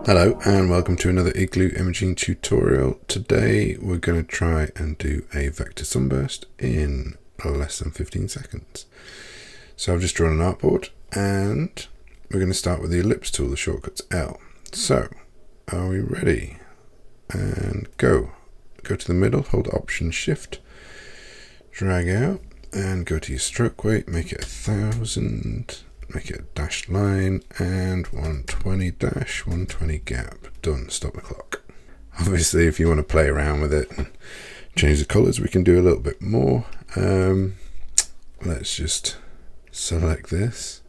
Hello and welcome to another Igloo imaging tutorial. Today we're going to try and do a vector sunburst in less than 15 seconds. So I've just drawn an artboard and we're going to start with the ellipse tool, the shortcut's L. So are we ready? And go to the middle, hold Option Shift, drag out and go to your stroke weight, make it 1000. Make it a dashed line and 120 dash, 120 gap. Done. Stop the clock. Obviously, if you want to play around with it and change the colors, we can do a little bit more. Let's just select this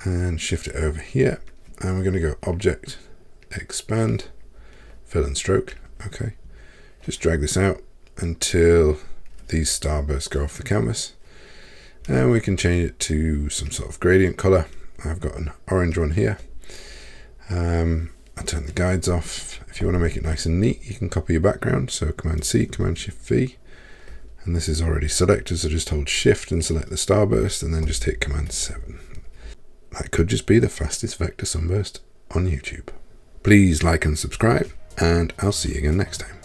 and shift it over here. And we're going to go Object, Expand, Fill and Stroke. Okay. Just drag this out until these starbursts go off the canvas. And we can change it to some sort of gradient color. I've got an orange one here. I'll turn the guides off. If you want to make it nice and neat, you can copy your background. So Command C, Command Shift V. And this is already selected, so just hold Shift and select the starburst and then just hit Command 7. That could just be the fastest vector sunburst on YouTube. Please like and subscribe, and I'll see you again next time.